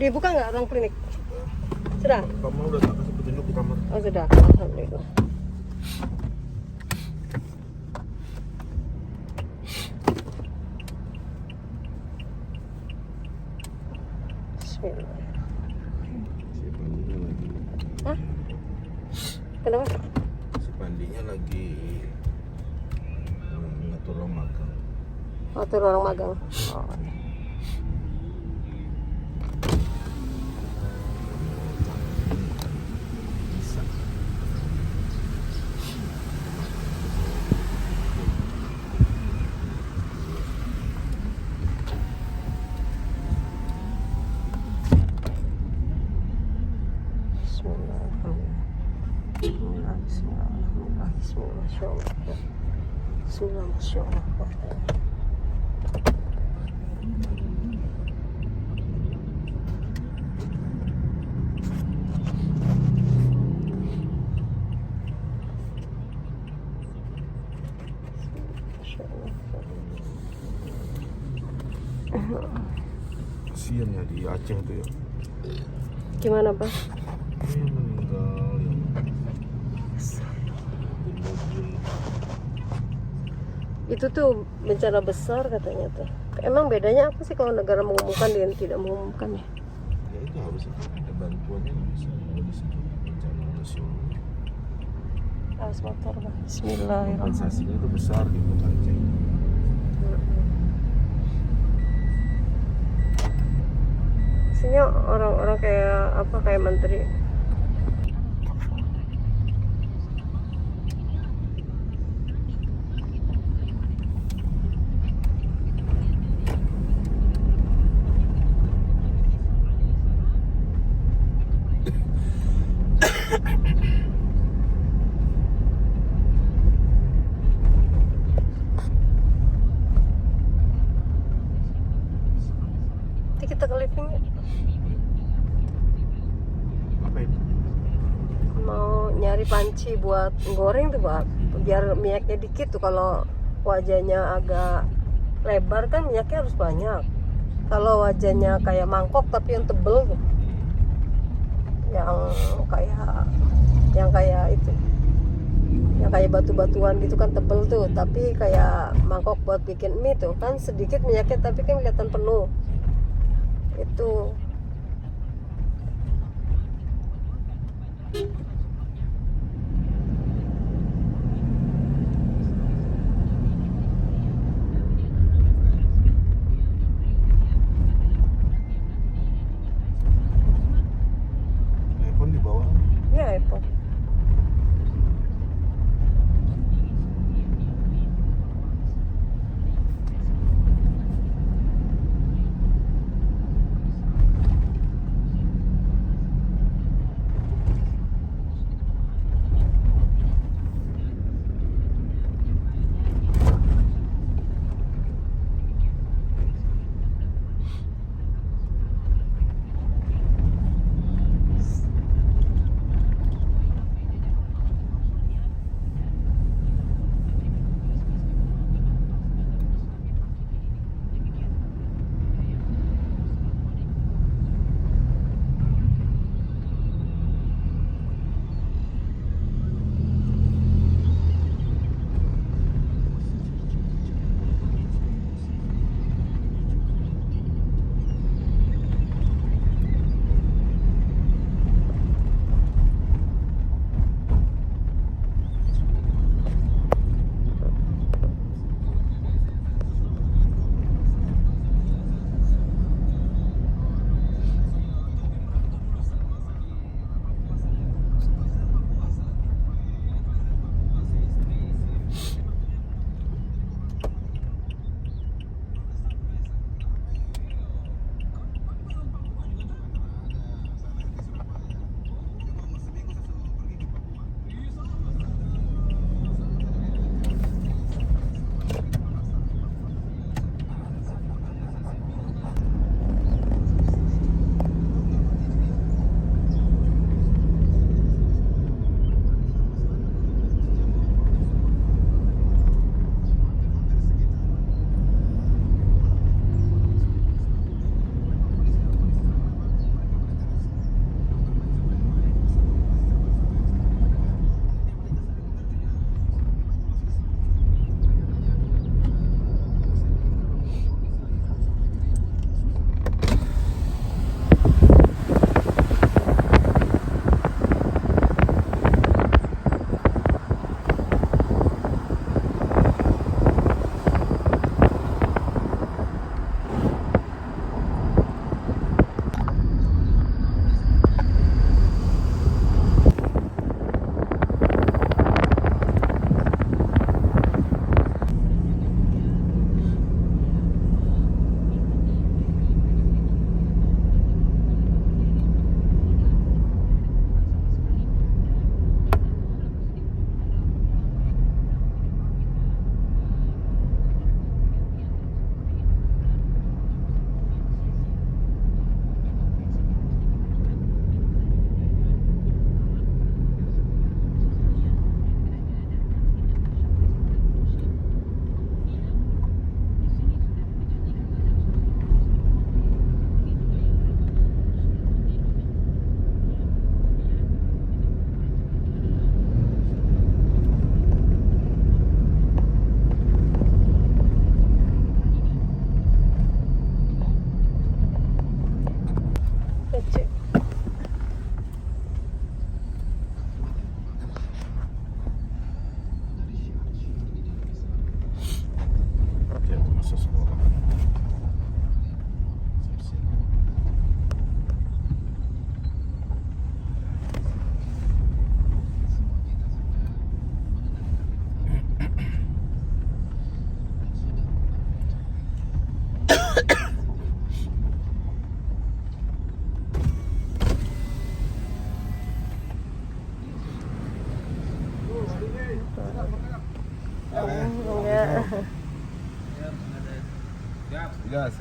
Dibuka nggak ruang klinik? Sudah? Kamu udah tak kasih petunjuk di kamar. Oh sudah, alhamdulillah. Bismillah. Si Pandinya lagi. Hah? Kenapa? Si Pandinya lagi ngatur orang makan. Waktu orang magang. Oh. Bisa. Bismillah, bismillah, bismillah, bismillah, bismillah. Kasian ya di Aceh tuh ya. Gimana, Bang? Yang meninggal yang di mobil. Itu tuh bencana besar katanya tuh. Emang bedanya apa sih kalau negara mengumumkan dan tidak mengumumkan ya? Ya itu harus ada bantuannya bisa. Kalau di situ bencana nasional. Awas motor, Bang. Bismillahirrahmanirrahim. Kompensasinya itu besar gitu Aceh. Isinya orang-orang kayak apa, kayak menteri. Nanti kita ke living ya. Apa itu? Mau nyari panci buat goreng tuh, Bang. Biar minyaknya dikit tuh. Kalau wajahnya agak lebar kan minyaknya harus banyak. Kalau wajahnya kayak mangkok tapi yang tebel tuh, yang kayak itu, yang kayak batu-batuan gitu kan, tebel tuh, tapi kayak mangkok buat bikin mie tuh kan sedikit minyaknya tapi kan kelihatan penuh itu. Handphone di bawah. Ya iPhone.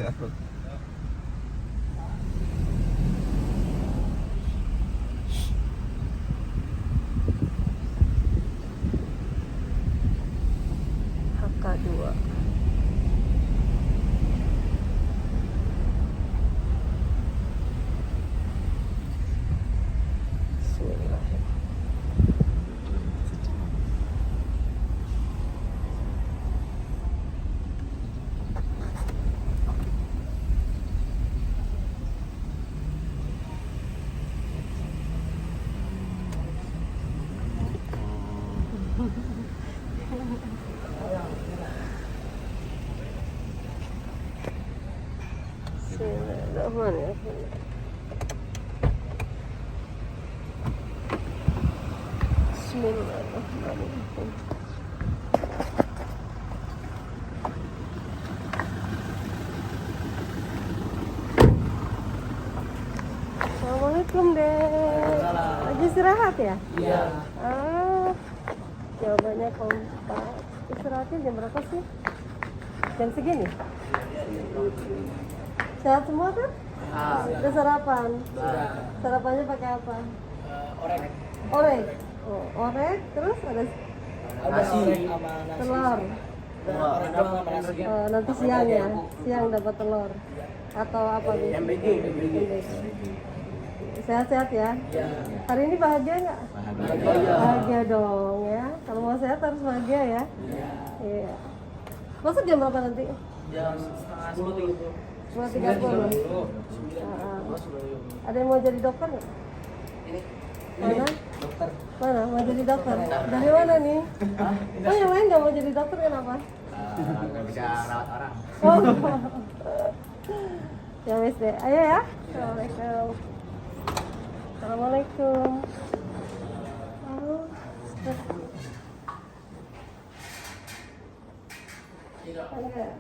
HK2. Bismillahirrahmanirrahim. Bismillahirrahmanirrahim. Assalamualaikum deh. Lagi istirahat ya? Iya. Jawabannya kompak. Istirahatnya jam berapa sih? Jam segini? Sehat semua kan? Udah sarapan? Sarapannya pakai apa? Orek. Orek? Oh, orek, terus ada Nasi sama nasi. telur. Orek doang sama nasi. Nanti siang ya? Siang dapat telur? Atau apa nih? MBG. Sehat-sehat ya? Iya. Hari ini bahagia nggak? Bahagia. Bahagia dong ya. Kalau mau sehat harus bahagia ya. Iya. Masuk jam berapa nanti? Jam setengah 10.30. 2.30. Ada yang mau jadi dokter nggak? Ini Mana? dokter. Mana? Mau jadi dokter? Dari mana nih? Oh yang lain nggak mau jadi dokter kenapa? Nggak bisa rawat orang. Oh. Ya wes deh. Ayo ya. Assalamualaikum. Assalamualaikum. Oh. Enggak.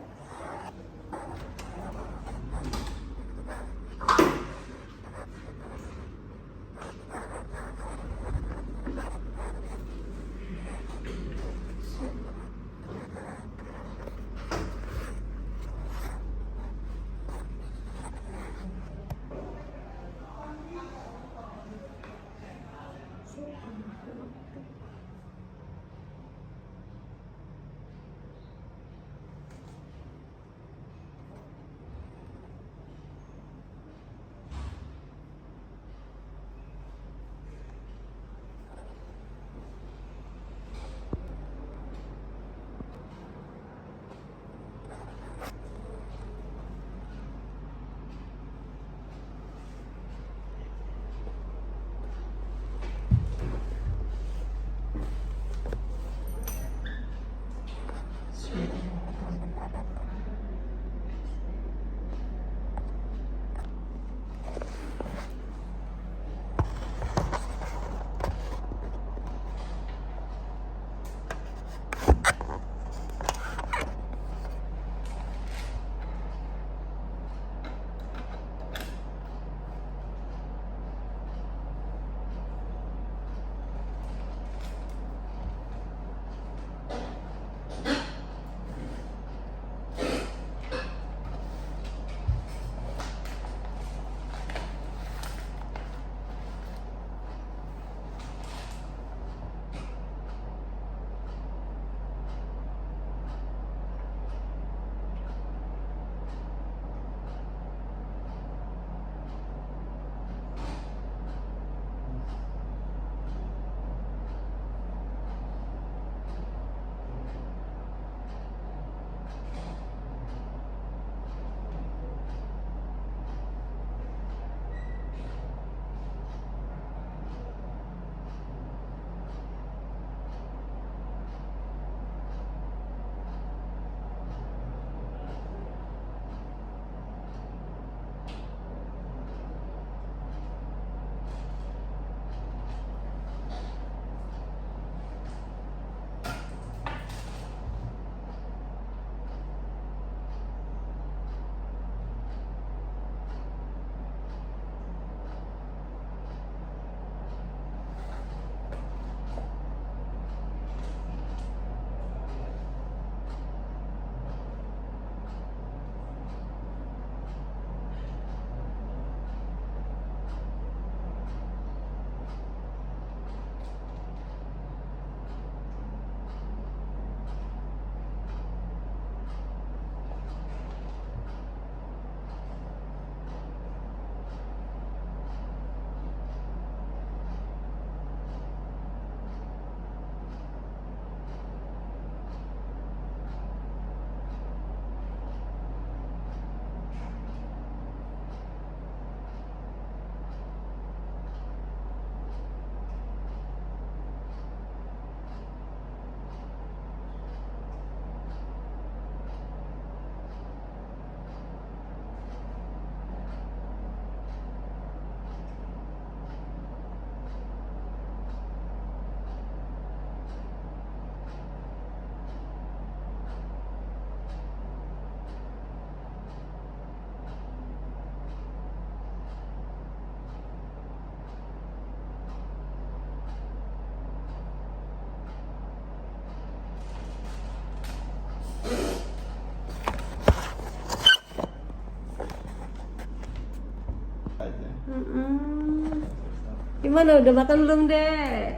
Gimana, udah makan belum deh?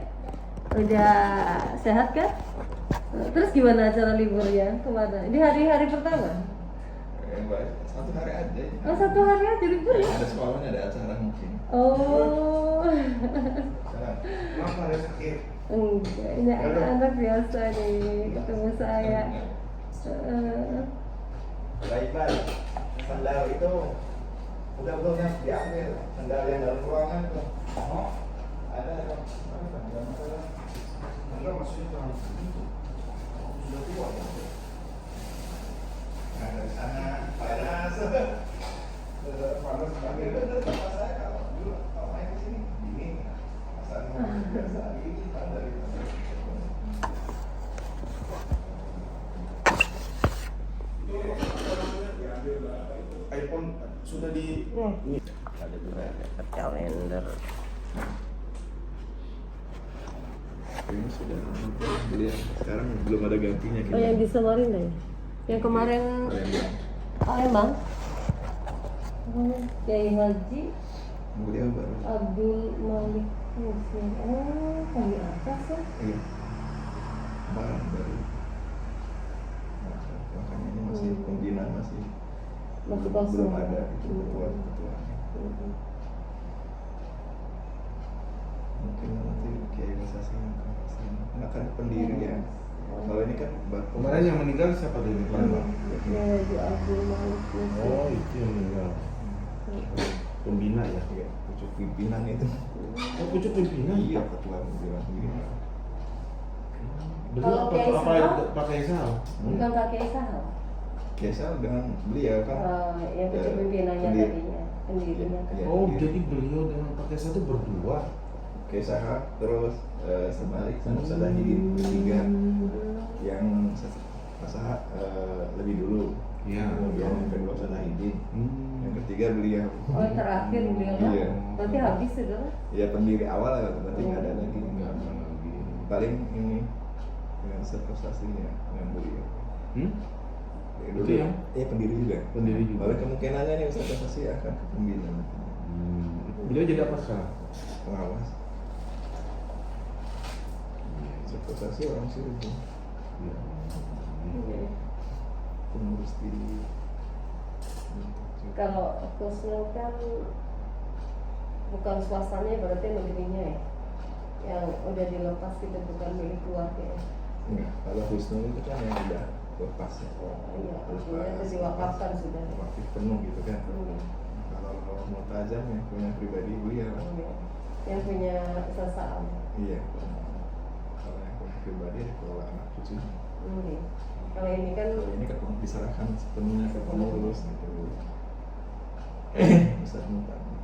Udah sehat kan? Terus gimana acara liburnya kemana? Ini hari-hari pertama? Baik, 1 hari aja. Oh, 1 hari aja libur ya? Ada sekolahnya, ada acara mungkin. Oh. Kenapa ada sakit? Enggak, ini anak-anak biasa nih ketemu saya. Baik-baik. Sandal itu udah belum yang diambil. Sandal yang dalam ruangan tuh. Oh, ada. Enggak masalah. Enggak maksudnya terlalu begitu. Sudah tua ya. Nah, dari sana panas. Panas panggil pas saya kalau main ke sini dingin. Rasanya biasa ini dari iPhone sudah di ada juga Kalender. ini sudah beliau sekarang belum ada gantinya Oh, yang di Samarinda ya? Yang kemarin Palembang? Oh, Kiai Haji beliau baru Abdul Malik Muslim. Oh, kami atas ya? iya barang baru makanya ini masih pembinaan masih kosong. belum ada itu ketua mungkin nanti Kiai Basasi yang akan pendiri ya. Kalau ini kan Kemarin yang meninggal siapa tuh di Palembang? Kiai Haji Abdul Malik Muslim. Oh, itu yang meninggal. Pembina ya? Iya, pucuk pimpinan itu. Oh, pucuk pimpinan? Iya, ketua pimpinan pembina. Beliau Kalau apa, Kiai apa Sahal? pakai sahal? Bukan Kak Kiai Sahal? Biasa dengan beliau kan. Yang pucuk pimpinannya pendiri. tadinya, pendirinya. Iya, Oh, pendiri. jadi beliau dengan pakai sahal itu berdua? Kiai Sahal, terus sebalik sama Sadahidin ketiga yang Sahal lebih dulu. Iya. Kemudian yang kedua Sadahidin. Yang ketiga beliau. Oh, yang terakhir beliau lah. Iya. Berarti habis sudah lah. Ya pendiri awal lah, berarti nggak ada lagi. Enggak ada lagi. Paling ini dengan prestasinya dengan beliau. Ya, Itu yang? Iya pendiri juga. Pendiri juga. Lalu kemungkinannya nih Ustaz Prestasi akan ke pembina. Beliau jadi apa sekarang? Pengawas. Ustaz Prestasi orang sini tuh. Iya. Pengurus di. Kalau Kusnul kan bukan swastanya, berarti negerinya ya, yang udah dilepas itu bukan milik keluarga ya. Enggak, kalau Husnul itu kan yang udah lepas ya. Oh, iya, Lepas, artinya itu diwakafkan sudah. wakif penuh gitu kan. Hmm. Kalau Mu'tazam yang punya pribadi beliau. Iya. Yang punya sasaan. Iya. Kalau yang punya pribadi ya kalau anak cucu. Iya. Kalau ini kan Kalau ini kan diserahkan sepenuhnya ke pengurus gitu. Ustaz Mu'tazam.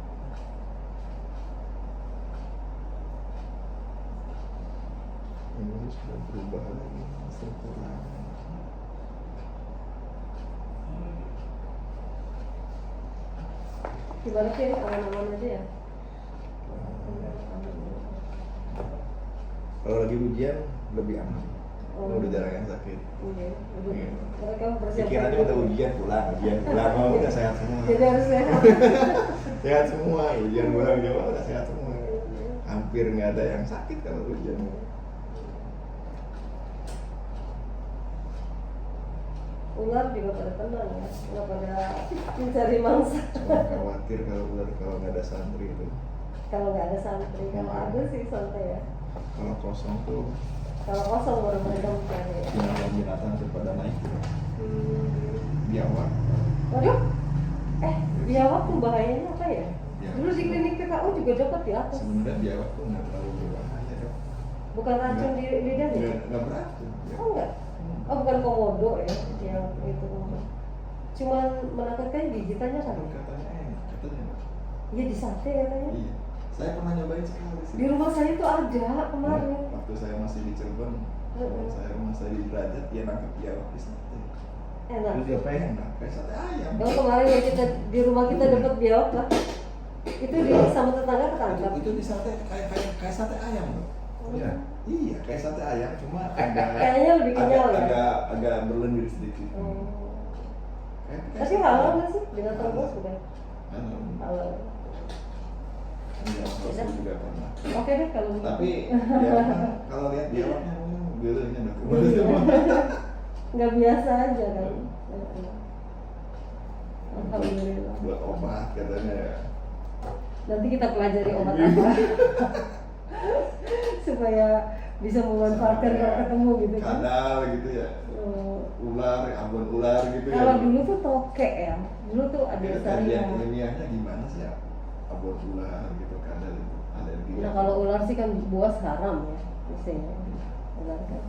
Ini sudah berubah lagi. Astagfirullah. gimana sih, aman-aman aja ya. Kalau lagi ujian lebih aman. Oh. Udah jarang yang sakit. Iya. Iya. Mereka bersiap. Pikirannya udah ujian pulang oh, udah sehat semua. Jadi harus sehat. Sehat semua, ujian pulang Jawa udah sehat semua. Hampir nggak ada yang sakit kalau ujian. Ular juga pada tenang ya, nggak pada mencari mangsa. Cuma khawatir kalau nggak ada santri itu. Kalau nggak ada santri, kalau ada sih santai ya. Kalau kosong tuh Kalau kosong baru mereka mencari ya. binatang tuh pada naik tuh. Biawak. Waduh, biawak tuh bahayanya apa ya? Ya. Dulu di klinik PKU juga dapat di atas. Sebenarnya biawak tuh nggak terlalu berbahaya dok. Bukan racun di lidah ya? Nggak beracun. Oh enggak? Oh bukan komodo ya, yang itu. Cuman menakutkan gigitannya kan? Katanya katanya. Iya di sate katanya. Iya. Saya pernah nyobain sekali sih. Di rumah saya tuh ada kemarin. Waktu saya masih di Cirebon, rumah saya di Derajat, dia nangkep biawak di sate. Enak. Terus diapain? Enak, kayak sate ayam. Yang kemarin yang kita di rumah kita dapat biawak lah. Itu di sama tetangga ketangkap. Itu di sate kayak sate ayam loh. Iya. Iya, kayak sate ayam, cuma agak Kayaknya lebih kenyal ya. agak berlendir sedikit. Oh. Kayak Tapi halal nggak sih binatang buas bukan? Halal. Halal. Iya, Udah. juga pernah. Oke deh kalau gitu. Tapi ya kalau lihat dia orangnya geluhnya udah kembali semua. Nggak biasa aja kan. Alhamdulillah. Buat obat katanya ya. Nanti kita pelajari obat apa supaya bisa memanfaatkan kalau ketemu gitu kan. Kadal gitu ya. Ular, abon ular gitu Kalau ya. dulu tuh toke ya. Dulu tuh ada Kajian saya. ilmiahnya gimana sih ya? Abon ular gitu kadal itu alergi. Nah kalau ular sih kan buas haram ya, biasanya ular kan.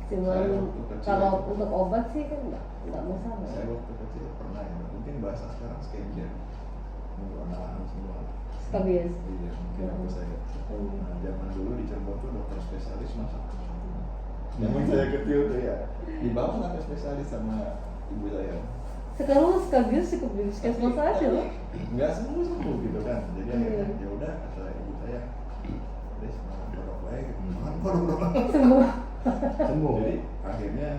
Cuman Saya waktu kecil kalau itu- untuk obat sih kan nggak masalah. Saya waktu kecil pernah ya, mungkin bahasa sekarang scammer. Nunggu anak-anak semua. Skabies. Iya, mungkin aku saya. Nah, zaman dulu di Cirebon tuh dokter spesialis masak. Zaman saya kecil tuh ya, dibawa sampai spesialis sama ibu saya. Sekarang skabies cukup di puskesmas aja loh. Nggak sembuh gitu kan. Jadi akhirnya Iya. ya udah kata ibu saya, "Des, makan kodok baik, makan kodok." Semua. Sembuh. Jadi akhirnya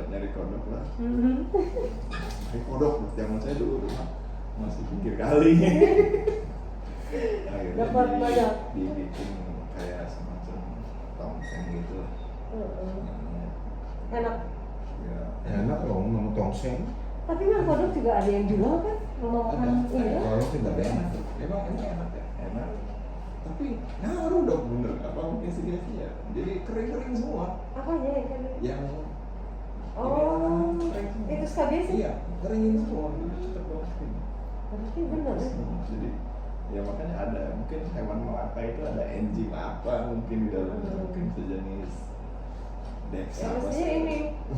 nyari kodok lah. Mhm. Nyari kodok, zaman saya dulu rumah masih pinggir kali. Akhirnya Dapat banyak. dibikin kayak semacam tongseng gitu lah. Namanya. Enak. Ya, Enak loh, nama tongseng. Tapi kan kodok juga ada yang jual kan rumah makan ini ya. Kalau tidak tapi enak. enak. Emang enak ya, enak. Tapi ngaruh dong bener. Apa mungkin sih ya? Jadi kering-kering semua. Apanya yang kan? Yang Oh, kering semua. itu skabies sih? Iya, keringin semua. Jadi cepet banget kering. Berarti benar ya. Jadi ya makanya ada mungkin hewan melata itu ada enzim apa mungkin di dalamnya mungkin sejenis dex Ya apa mestinya sih. ini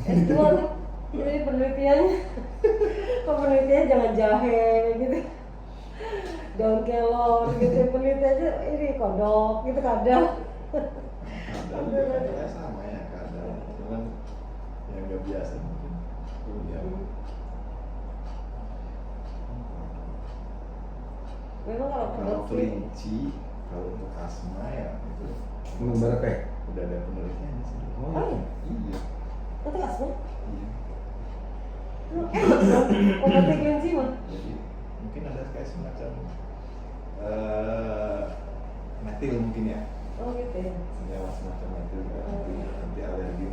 S2 tuh. Jadi penelitiannya kok penelitiannya jangan jahe gitu. Daun kelor gitu. Penelitiannya ini kodok gitu kadang. Kadang juga kayak sama ya kadang cuman yang nggak biasa mungkin ya. Memang kalau Kalau kodok sih kelinci kalau untuk asma ya itu Minum berapa? udah ada penelitiannya sih. Oh, iya. Iya. nanti asma. Iya. Enak dong. Obatnya kelinci mah. Jadi mungkin ada kayak semacam metil mungkin ya. Oh gitu ya. Senyawa semacam metil ya, anti alergi.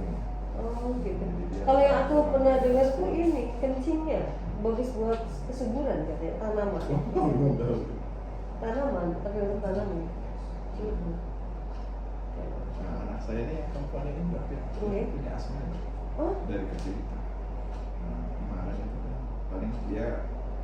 Oh gitu. Kalau yang aku pernah dengar tuh ini kencingnya bagus buat kesuburan katanya tanaman. Tanaman, tapi untuk tanaman. Nah, anak saya ini yang perempuan ini berarti Iya. punya asma Oh, dari kecil itu. Nah, kemarin itu kan paling dia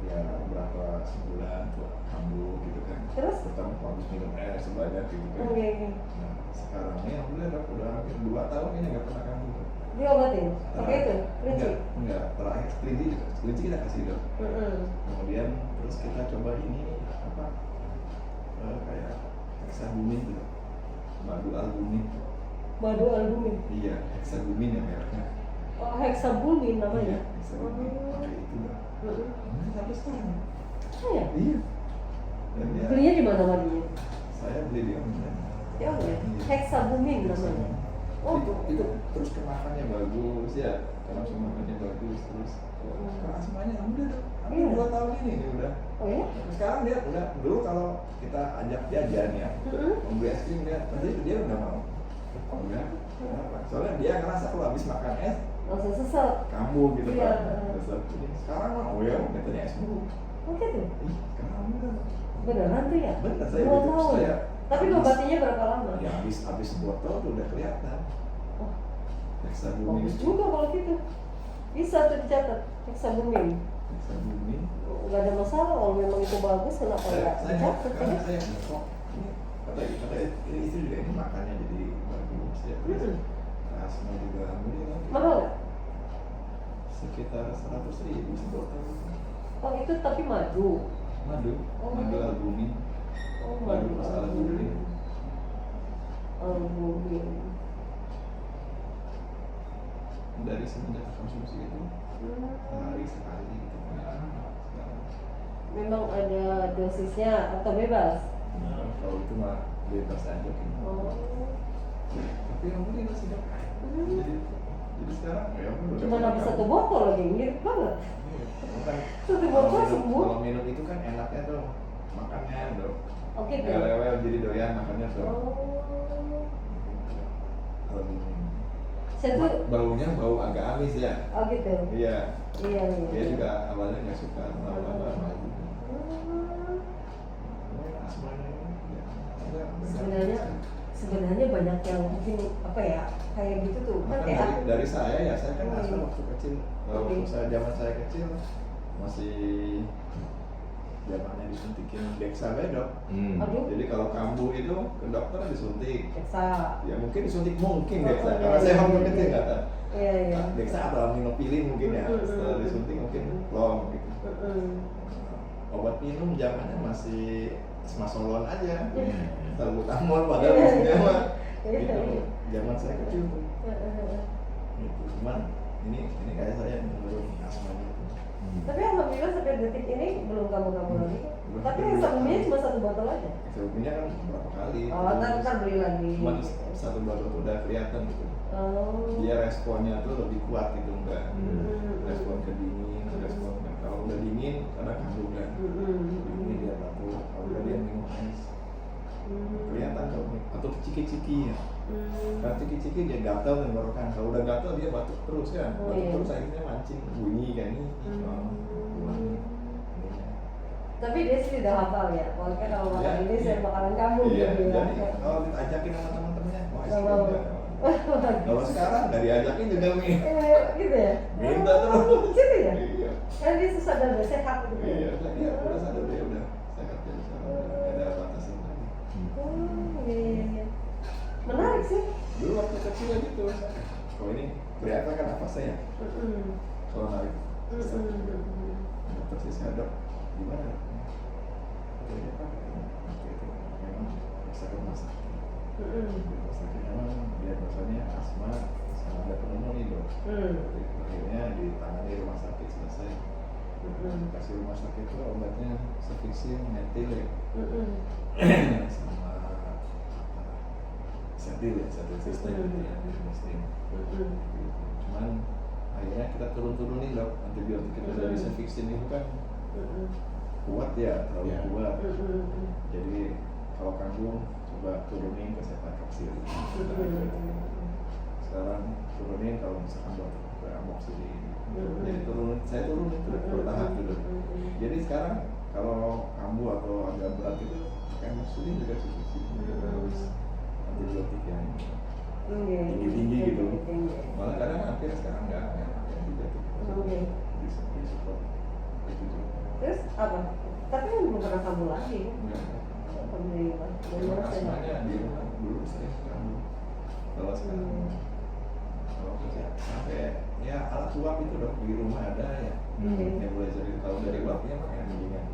ya berapa sebulan buat kambuh gitu kan. Terus? Pertama habis minum air sebanyak gitu kan. oke oke. Nah, sekarang ini alhamdulillah udah hampir 2 tahun ini nggak pernah kambuh. Diobatin? Pakai itu? Kelinci? Enggak, terakhir kelinci juga. Kelinci kita kasih dok. Heeh. Kemudian terus kita coba ini apa kayak hexabumin gitu, madu albumin. Madu albumin. Iya, hexabumin ya mereknya. Oh, hexabumin Iya, namanya. hexabumin. Oh. Pakai itu lah. Heeh. Sampai sekarang. Oh ya? Iya. Dan ya, Belinya di mana madunya? saya beli di online. Ya, oh ya. Iya. Hexabumin namanya. Oh. Itu terus kemakannya bagus ya, karena makannya bagus terus. Karena asmanya udah dok, hampir Iya. 2 tahun ini udah. Oh ya? Sekarang dia udah dulu kalau kita ajak jajan ya, Heeh. membeli es krim dia udah mau. Oh enggak, kenapa? Soalnya dia ngerasa kalau habis makan es Langsung sesat. kambuh gitu Iya. kan. Terus sekarang mah oh ya katanya es bulu. Oh gitu? Ih, sekarang udah. Beneran tuh ya? Bener, saya 2 gitu, tahun. saya Tapi habis- ngobatinya berapa lama? Ya habis botol tuh udah kelihatan. Oh, Hexabumin. bagus juga kalau gitu. Bisa tuh dicatat hexabumin. Hexabumin. Nggak ada masalah kalau memang itu bagus, kenapa nggak dicatat karena ya? saya kok ini kata ini istri juga ini makannya jadi bagus ya. Mm-mm. Asma juga alhamdulillah. Mahal nggak? Sekitar 100.000 sebotol. Oh itu tapi madu. Madu, Oh. madu albumin. Oh Madu madu masalah albumin. Albumin. Dari semenjak konsumsi itu Hmm. sehari sekali gitu. Memang ada dosisnya atau bebas? Nah, kalau itu mah bebas aja gitu. Oh. Tapi alhamdulillah sih dok. Jadi sekarang ya udah Cuma pernah habis kamu. 1 botol lagi, mirip banget. Iya, bukan. Satu Kalau botol minum- sembuh. Kalau minum itu kan enaknya tuh makannya dok. Oh gitu. Lewel jadi doyan makannya dok. Oh. Hmm. Saya tuh Baunya bau agak amis ya. oh gitu. Iya. Iya iya. Dia juga awalnya nggak suka lama-lama aja. Hmm. Asmanya ya. Sebenarnya banyak yang mungkin apa ya kayak gitu tuh kan Maka kayak aku dari saya ya, saya kan Hmm. asma waktu kecil, waktu zaman saya kecil masih zamannya disuntikin Dexamethasone. Aduh. Jadi kalau kambuh itu ke dokter disuntik. Dexa. Ya mungkin disuntik mungkin Oh, Dexa. iya, Karena saya iya, waktu iya. kecil nggak tahu. Iya iya. Dexa atau aminopilin mungkin ya. Setelah disuntik mungkin plong gitu. Obat minum zamannya masih semasolon aja. Salbutamol padahal Iya, isinya iya. mah Iya, gitu. iya. Zaman saya kecil tuh. Gitu. Cuman ini kayak saya menurun asmanya itu. Tapi alhamdulillah sampai detik ini belum kamu lagi. Belum. Tapi yang sebelumnya cuma 1 botol aja. Sebelumnya kan berapa kali. Oh, ntar beli lagi. Cuma satu botol tuh udah kelihatan gitu. Oh. Dia responnya tuh lebih kuat gitu, enggak respon ke dingin, respon kalau udah dingin karena kambuh kan. Ini dia batuk, kalau udah dia minum es kelihatan kalau atau ciki-ciki ya. Kalau ciki-ciki dia gatal tenggorokan, kalau udah gatal dia batuk terus kan, Oh, batuk iya. terus akhirnya mancing bunyi kan nih. Tapi dia sih udah hafal ya. Pokoknya kalau makan Ya, ini saya iya. bakalan kamu Iya, gitu ya. jadi kalau diajakin sama teman-temannya, wah Nggak es mau. krim. Kalau sekarang nggak diajakin juga nih. Gitu ya. Minta terus. Gitu ya. Iya. Kan dia susah dan udah sehat gitu. Iya, dia udah sadar dia udah sehat jadi sekarang udah nggak ada batasan lagi. Oh, iya, iya. Menarik sih. Dulu waktu kecil aja tuh, kalau ini kelihatan kan apa saya? Kalau narik, dokter sih dok, gimana? Oke, apa? Oke, itu memang bisa ke rumah sakit. Rumah sakit memang diagnosanya asma sama ada pneumonia dok. Akhirnya ditangani rumah sakit selesai. Kasih rumah sakit itu obatnya Cefixim, Metil, sama Setil ya, Setil sistem ya, sistem. Cuman akhirnya kita turun-turunin dok, antibiotik kita dari Cefixim itu kan kuat ya, terlalu Ya. kuat. Jadi kalau kambuh coba turunin ke Cefakapsil. Sekarang turunin kalau misalkan buat ke amoxicillin. Jadi saya turunin bertahap dulu. Jadi sekarang kalau kambuh atau agak berat itu pakai amoxicillin juga Cefixim. Antibiotik yang tinggi-tinggi gitu. Malah kadang hampir sekarang nggak antibiotik. Di support itu juga. Terus apa? Tapi kan belum pernah kamu lagi. Enggak. Alhamdulillah. Memang asmanya di rumah dulu sering kambuh. Kalau sekarang kalau kerja sampai ya alat uap itu dok di rumah ada ya. Yang boleh jadi kalau dari uapnya mah ya mendingan.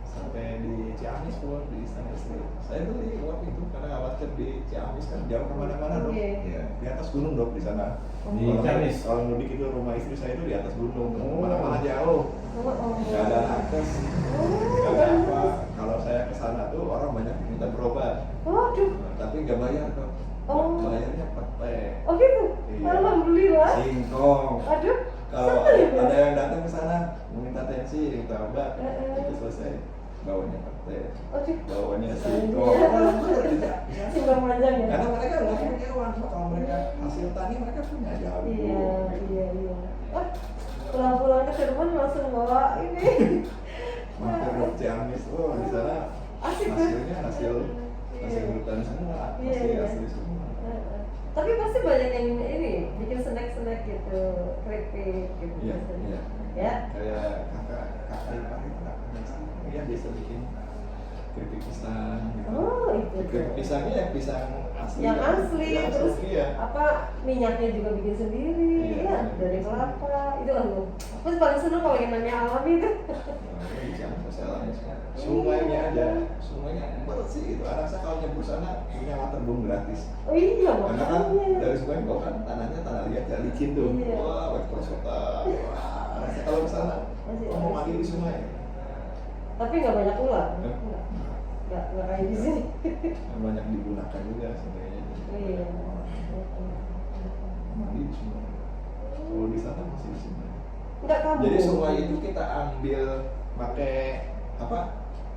Sampai di Ciamis pun di Istana Istri. Saya beli uap itu karena alat cer di Ciamis kan jauh kemana-mana dok. Ya, di atas gunung dok di sana. Di Kalau- Ciamis? Kalau mudik itu rumah istri saya itu di atas gunung. Kemana-mana jauh. Nggak ada akses. Nggak ada apa. Kalau saya ke sana tuh orang banyak yang minta berobat. Waduh. Tapi nggak bayar dok. Oh. Bayarnya pete. Oh gitu. Iya. Alhamdulillah. Singkong. Aduh. Kalau Sampai ya, ada Mas? yang datang ke sana minta tensi, minta obat, itu selesai. Bawanya pete, Aduh. bawanya Iya. singkong. Singkong panjang ya. Karena mereka nggak punya uang, kalau mereka hasil tani mereka punya jago. Iya, iya. Wah, pulang-pulang ke Cirebon langsung bawa ini. Mampir ke Ciamis, oh di sana Asik kan? hasilnya hasil hutan semua, Iya, hasil iya. asli semua. Tapi pasti banyak yang ini bikin snack-snack gitu, keripik gitu Iya, biasanya. iya. Ya. Kayak kakak ipar itu dia bisa bikin keripik pisang. Gitu. Oh, itu. Keripik pisangnya yang pisang asli. Yang kan? asli, Yang terus asli, ya. apa minyaknya juga bikin sendiri, Iya, ya iya. dari kelapa. Itu aku. Aku paling seneng kalau yang namanya alami itu. Nah, ini jangan masalahnya semua. Sungainya ada, sungainya bersih itu. Anak saya kalau nyebur sana punya waterboom gratis. Oh iya, Karena kan makanya. dari sungai bawah kan tanahnya tanah liat ya licin tuh. Iya. Wah, wet prosota. Wah, anak saya kalau ke sana mau mandi di sungai. Tapi nggak banyak ular. Nggak. Nggak kayak di sini. Banyak digunakan juga sungainya. Iya. Mandi di sungai. Kalau di sana masih di sungai. Nggak kamu. Jadi sungai itu kita ambil pakai apa?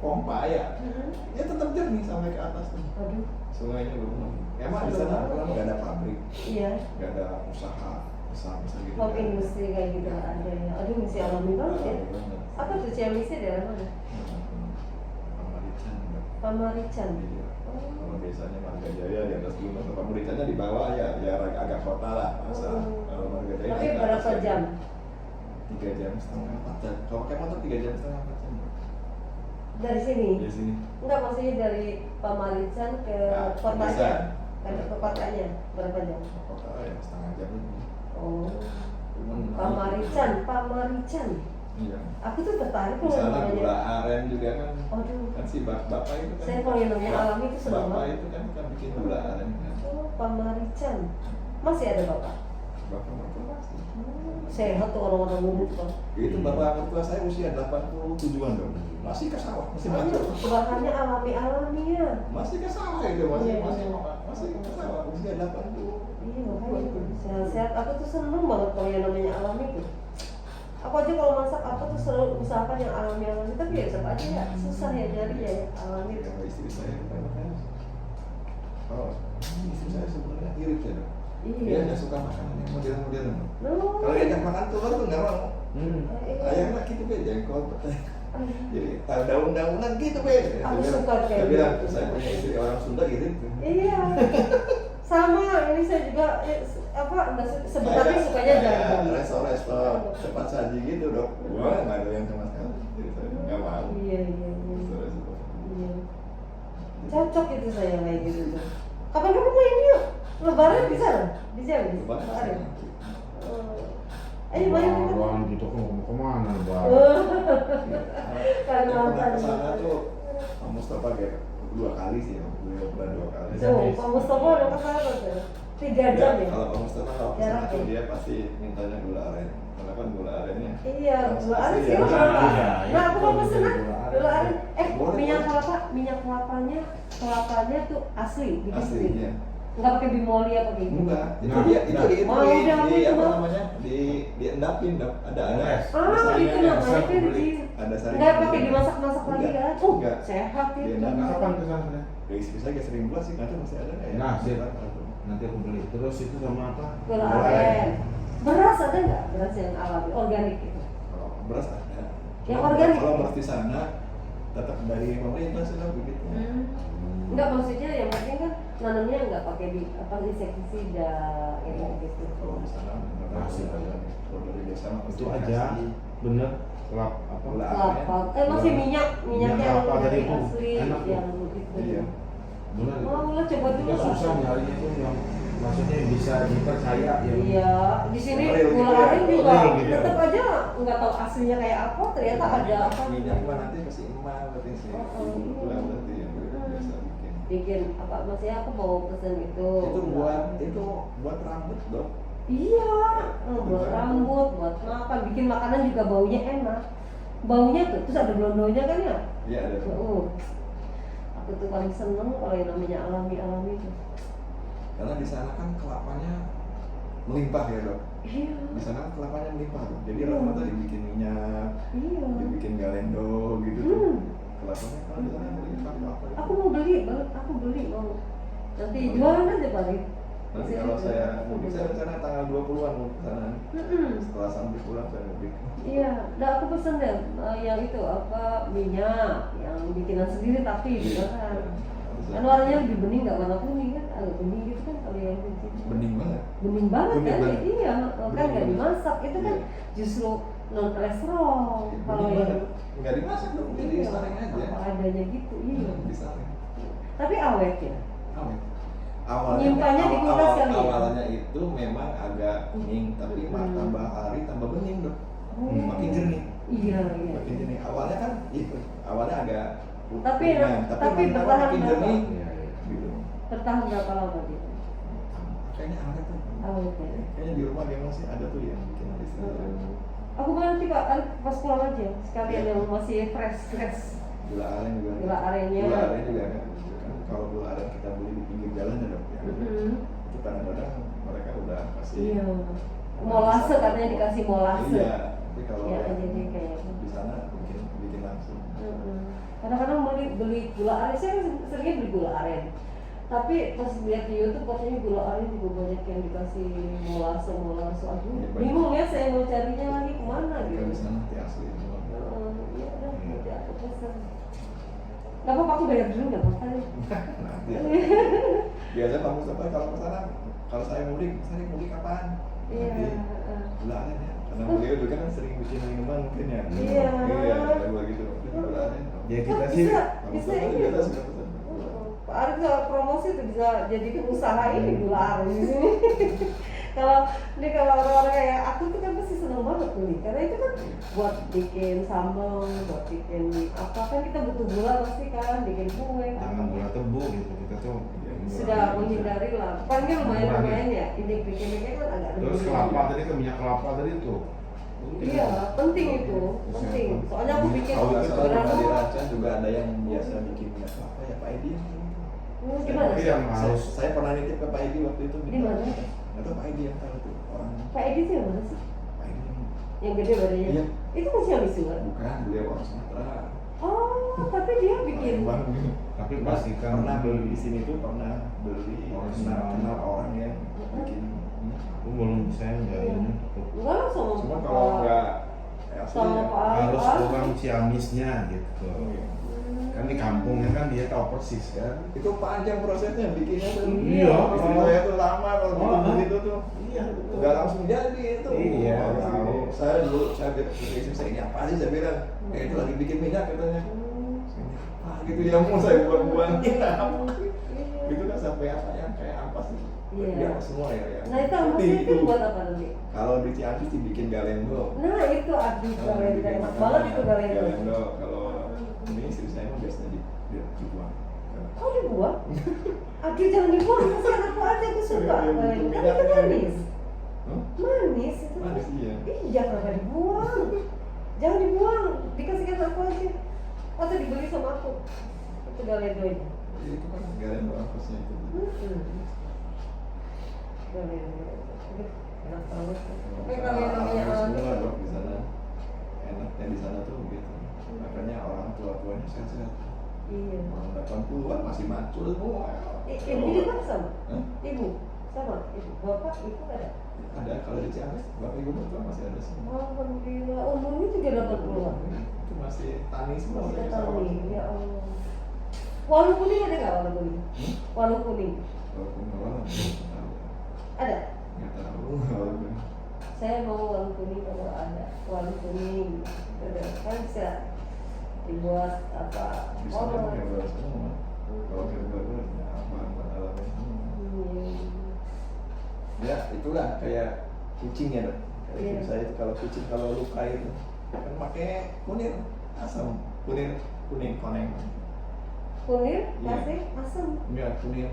pompa ya, ya tetap jernih sampai ke atas tuh. Aduh. Sungainya belum. Emang di sana kan nggak ada pabrik, Iya. nggak ada usaha besar gitu. Mau industri kayak gitu nggak ada ya. Aduh, mesti alami banget ya. Alami banget. Apa tuh Ciamis daerah mana? Pamarican. Pamarican. Iya. Oh. Kalau biasanya Marga Jaya di atas gunung, atau Pamaricannya di bawah ya, ya agak kota lah. Masa kalau Marga Jaya Tapi naik ke berapa atas jam? 3 jam setengah 4 jam. Kalau pakai motor 3 jam setengah 4 jam. Dari sini? Di sini. Enggak, maksudnya dari Pamarican ke Nah, kotanya. bisa. Ke kotanya berapa jam? Kota ya setengah jam lebih. Oh. Cuman Pamarican. Iya. Aku tuh tertarik Di kalau sana namanya. gula aren juga kan. Aduh. Kan si bapak itu kan. Saya kalau yang namanya alami itu senang Bapak banget. itu kan bikin gula aren kan. Oh, Pamarican. Masih ada bapak? Bapak mertua pasti. Sehat tuh orang-orang muda tuh. Itu bapak mertua saya usia 87-an dong. Masih ke sawah, masih maju. Bahannya alami-alami ya. Masih ke sawah itu, masih Iya. masih ke sawah usia 80. Iya, makanya sehat-sehat. Aku tuh seneng banget kalau yang namanya alami tuh. Aku aja kalau masak apa tuh selalu usahakan yang alami-alami. Tapi ya tetap aja ya susah ya nyari ya alami tuh. Kalau istri saya kan, oh istri saya sebenarnya irit ya dong. Dia Iya. nggak suka makanan yang modern-modern. No. Kalau diajak makan telur tuh nggak mau. Iya. Ayamnya gitu be, jengkol, petai. Jadi daun-daunan gitu be. Aku suka kayak Dia bilang, gitu. saya punya istri orang Sunda irit. Iya. Sama ini saya juga sebenarnya sukanya jarang. Resto-resto cepat saji gitu dok. Wah nggak ada yang sama sekali. Jadi saya nggak mau. Iya, iya, iya. Resto-resto. Iya. Cocok itu saya kayak gitu tuh. Kapan-kapan main yuk. Lebaran bisa lah. Bisa bisa. Lebaran bisa. Ada. Ayo main kita. Orang gitu kan mau kemana Bang? Karena Yang pernah apa? kesana tuh Pak Mustafa kayak 2 kali sih, beliau pernah 2 kali. Tuh, Pak Mustafa udah kesana tuh. 3 jam ya. Kalau Pak Mustafa kalau kesana Jarak tuh ya? dia pasti mintanya gula aren. Karena kan gula arennya. Iya, gula aren sih Iya, berapa? iya. Nah, aku mau pesen ah, Gula aren. gula aren. Boleh, Minyak boleh. kelapanya tuh asli, bikin sendiri. Aslinya. Enggak pakai bimoli apa gitu. Enggak, itu Nah, dia nah. itu Oh, udah, aku di apa coba. namanya? Diendapin, Dok. Ada Yes. Ah, itu saringannya. namanya saya beli. virgin. Ada saringan. Enggak pakai dimasak-masak lagi Enggak, kan? enggak. Sehat itu. Diendapin. Kapan kesana? Ya, istri saya kayak sering buat sih, nggak tahu masih ada nggak ya? Nah, sip. Atau- Nanti aku beli. Terus itu sama apa? Gula aren. Beras ada nggak? Beras yang alami, organik gitu. Kalau beras ada. Yang Cuma organik? Kalau beras di sana tetap dari pemerintah sih lah begitu. Enggak, maksudnya yang penting kan nanamnya nggak pakai insektisida kayak gitu. Kalau di sana benar Masih ada. Kalau dari desa mah pasti Itu aja. dikasih. Bener. Kelap apa? Gula Kelapa. Masih minyaknya Minyak yang kelapa dari tadi itu. asli Enak tuh. yang begitu. Iya. Bener. Oh, lo coba dulu Kita lah. susah nyarinya tuh yang maksudnya bisa dipercaya yang Iya, di sini Real gitu gula ya. aren juga Real gitu ya. tetap aja nggak tahu aslinya kayak apa. Ternyata ada apa? Minyak mah nanti kasih emak berarti sih. Oh, Gula berarti yang biasa bikin. Bikin apa? Maksudnya aku mau pesen itu. Itu buat rambut, Dok. Iya, buat rambut, buat makan, bikin makanan juga baunya enak. Baunya tuh, terus ada blondonya kan ya? Iya ada. Aku tuh paling seneng kalau yang namanya alami-alami tuh. Karena di sana kan kelapanya melimpah ya, Dok. Iya, Di sana kan kelapanya melimpah, Dok. Jadi Iya. rata-rata dibikin minyak, iya. dibikin galendo gitu tuh. Hmm. Kelapanya kalau di sana melimpah kelapa. Aku mau beli banget, aku beli mau. Nanti jualan aja paling. Nanti kalau saya mudik, saya rencana tanggal 20-an mau ke sana. Mm-mm. Setelah sampai pulang saya mudik. Iya, nah aku pesen deh yang itu apa minyak, yang bikinan sendiri tapi gitu kan. Kan warnanya lebih bening, nggak warna kuning kan, agak bening gitu kan kalau yang itu. Bening banget. Bening banget Bening kan, banget. iya, kan Bening nggak banget. dimasak, itu kan Iya. justru non kolesterol. Kalau Bening yang banget. Nggak dimasak dong, jadi iya, saring aja. apa adanya gitu, iya. Disaring. Tapi awet ya. Awet. Awalnya, Nyimpannya di kulkas kali ya? awalnya itu memang agak kuning, tapi tambah hari tambah bening, Dok. Makin jernih. Iya, iya. Makin jernih. Awalnya kan itu, awalnya agak Tapi kuningan, tapi makin lama bertahan makin berapa? jernih. Iya, iya. Gitu. Bertahan berapa lama gitu? Kayaknya awet tuh. Awet ya. Kayaknya di rumah dia masih ada tuh yang bikin istilah Aku mau nanti Pak, pas pulang aja sekalian yang masih fresh. gula aren juga. Gula arennya. Gula aren juga kan. Kan kalau gula aren kita beli di pinggir jalan ya, Dok. Ya. Itu kadang-kadang mereka udah kasih. Iya. Molase katanya dikasih molase. Iya. Tapi kalau Ya, yang jadi kayak di sana bikin langsung. kadang-kadang beli gula aren, saya kan seringnya beli gula aren. Tapi pas lihat di YouTube katanya gula aren juga banyak yang dikasih molase. Aduh, bingung ya saya mau carinya lagi kemana gitu. Kan di sana nanti asli semua. Iya udah, nanti aku pesan. Gak apa-apa, aku bayar dulu nggak apa-apa nih. Nanti. Biasa kamu sampai kalau ke sana, kalau saya mudik kapan? Iya. Gula aren ya. Karena beliau juga kan sering bikin minuman mungkin ya. Iya. Iya, gula gitu. Gula aren. Ya kita Oh, sih bisa Kamu ini. biasa suka pesan. Pak Arif bisa promosi tuh, bisa jadikan usaha ini gula aren di sini. Kalau orang-orang kayak aku tuh kan pasti seneng banget beli, karena itu kan buat bikin sambal, buat bikin apa kan kita butuh gula pasti kan, bikin kue. jangan gula tebu gitu, kita tuh Sudah menghindari lah, kan lumayan ya, ini bikinnya kan agak terus lebih. kelapa tadi ke minyak kelapa tadi tuh. Iya, penting itu, penting. Soalnya aku bikin Kalau nggak salah berapa? di Raca juga ada yang biasa bikin minyak kelapa ya Pak Edi. Gimana? Tapi yang harus Saya pernah nitip ke Pak Edi waktu itu. Di mana? Nggak tahu Pak Edi yang tahu tuh orang. Pak Edi itu yang mana sih? Pak Edi Yang gede badannya? Iya. Itu masih yang Surat? bukan, beliau orang Sumatera. Oh, tapi dia bikin. Bang, tapi pastikan pernah beli di sini tuh pernah beli Original. kenal orang yang bikin. aku belum bisa ngejalinnya tuh. Enggak lah sama Cuma Pak. kalau nggak asli Sama ya. Pak Harus Arif. kurang ciamisnya gitu. Kan di kampungnya kan dia tahu persis kan. Itu panjang prosesnya bikinnya tuh. Iya. Istri saya tuh lama kalau begitu tuh. Iya. Nggak langsung jadi itu. Iya, Oh, tahu. Saya dulu saya bilang ke istri saya, ini apa sih, saya bilang, itu lagi bikin minyak katanya. Ah gitu ya, mau saya buang-buangin. Iya. Itu kan sampai apa yang kayak ampas sih. Iya. Dia semua ya. Nah itu ampasnya itu buat apa nanti? Kalau di Ciamis dibikin galendo. Nah itu aduh Kalau galendo, dibikin enak makanan, banget itu galendo. Kalau ini istri saya mah biasanya dibuang. Kok dibuang? Aduh jangan dibuang, kasihan aku aja, aku suka Iya, galendo. iya, Tapi itu iya. manis. Hah? Manis itu. Manis iya. Iya kenapa dibuang? Jangan dibuang, dikasihkan aku aja. Atau dibeli sama aku. Itu galendo ini. Ya, itu kan galendo ampasnya itu. Galendo. Enak banget. Tapi Sama kalau yang namanya alami semua alami, dok di sana. Enaknya di sana tuh begitu. Makanya orang tua-tuanya sehat-sehat. iya. Orang 80-an masih macul semua. Ibu juga sama? Hah? Ibu? Sama? Ibu? Bapak? Ibu ada? Ada kalau di Ciamis, bapak ibu mertua masih ada semua. Alhamdulillah, umurnya juga 80-an. Itu masih tani semua. Masih saya tahu sawah. nih, ya Allah. Walu kuning ada nggak walu kuning? Walu kuning Walaupun orang nggak tahu. ada? Nggak tahu. Walaupun. Saya mau walu kuning kalau ada. Walu kuning ada kan bisa dibuat apa? Di sana herbal semua. Kalau herbal itu bahan-bahan alami semua. Ya itulah kayak kucing ya dok. Kayak Iya. istri saya itu kalau kucing kalau luka itu kan pakai kunir asam, kunir kuning koneng. Kunir, Iya. kasih, asam. Enggak kunir,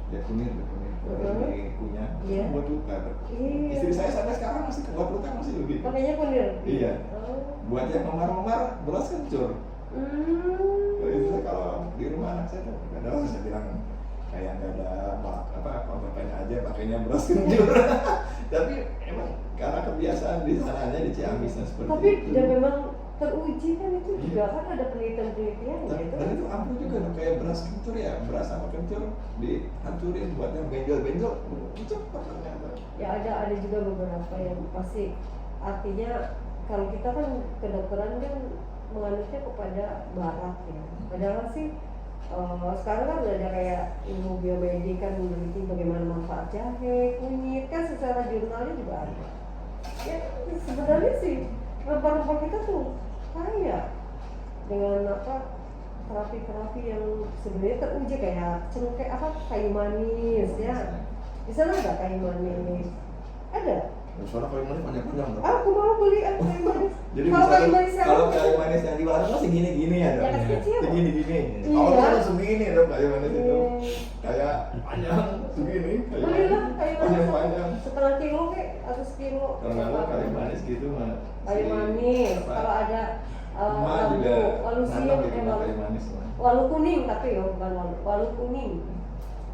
ya kunir ini kunyah. Iya. Buat luka dok. Iya. Istri saya sampai sekarang masih buat luka masih lebih. Pakainya kunir. Iya. Oh. Buat yang memar-memar beras kencur. Kalau istri saya kalau di rumah anak saya tuh nggak ada, saya bilang kayak nggak ada apa-apanya aja pakainya beras kencur. Tapi emang karena kebiasaan di sananya di Ciamisnya seperti Tapi itu. dan memang teruji kan itu juga kan ada penelitian-penelitian gitu. Dan itu ampuh juga dong, kayak beras kencur ya, beras sama kencur dihancurin buat yang benjol-benjol, cepat ternyata. Ya ada juga beberapa yang pasti artinya kalau kita kan kedokteran kan menganutnya kepada barat ya. Padahal sih sekarang kan udah ada kayak ilmu biomedik kan meneliti bagaimana manfaat jahe, kunyit kan secara jurnalnya juga ada. Ya sebenarnya sih rempah-rempah kita tuh kaya dengan apa terapi-terapi yang sebenarnya teruji kayak cengkeh apa kayu manis ya. Di sana ada kayu manis. Ada. Soalnya kayu manis panjang-panjang dong. Aku mau beli kayu manis. Jadi Kalau kayu manis yang kalau kayu manis yang di warung masih gini-gini ya dok. yang kecil. Segini-gini. Iya. Kalau kan segini dong kayu manis itu. Hmm. Kayak panjang segini. Kayu Belilah kayu manis panjang-panjang. setengah kilo kek atau sekilo. Kalau nggak mau kayu manis gitu mah. Kayu manis. Kalau ada Emak juga walu nanam siung, di rumah kayu manis mah. walu kuning tapi ya bukan walu kuning.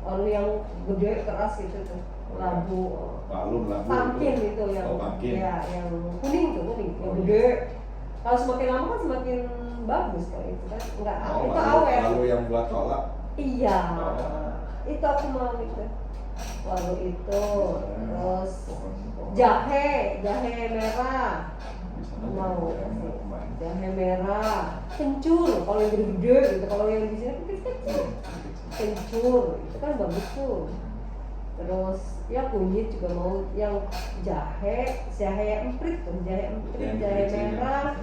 Walu yang gede keras itu tuh. Labu. Lalu Pumpkin itu yang pumpkin. ya yang kuning tuh kuning yang gede. Kalau semakin lama kan semakin bagus kok itu kan. Enggak, Oh, itu lalu, awet. lalu yang buat kolak. Iya, itu aku mau itu. Lalu itu, terus jahe merah. Mau jahe merah, kencur. Kalau yang gede-gede gitu, kalau yang di sini kecil-kecil. Kencur, itu kan bagus tuh. Terus ya kunyit juga mau, yang jahe emprit tuh, jahe merah.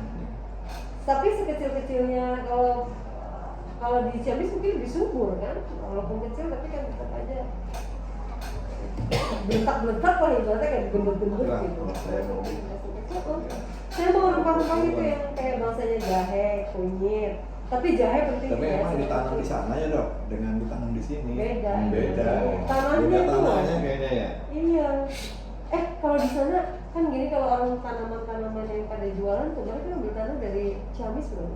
Tapi sekecil-kecilnya kalau di Ciamis mungkin lebih subur kan, walaupun kecil tapi kan tetap aja belentak lah ibaratnya kayak gendut-gendut gitu. Saya mau rempah-rempah itu yang kayak bahasanya jahe, kunyit. Tapi jahe penting Tapi ya. emang ditanam di sana ya dok, dengan ditanam di sini. Beda. Beda. Tanahnya Beda itu. tanahnya kayaknya ya. Iya. Kalau di sana kan gini, kalau orang tanaman-tanaman yang pada jualan tuh mereka ambil tanah dari Ciamis belum?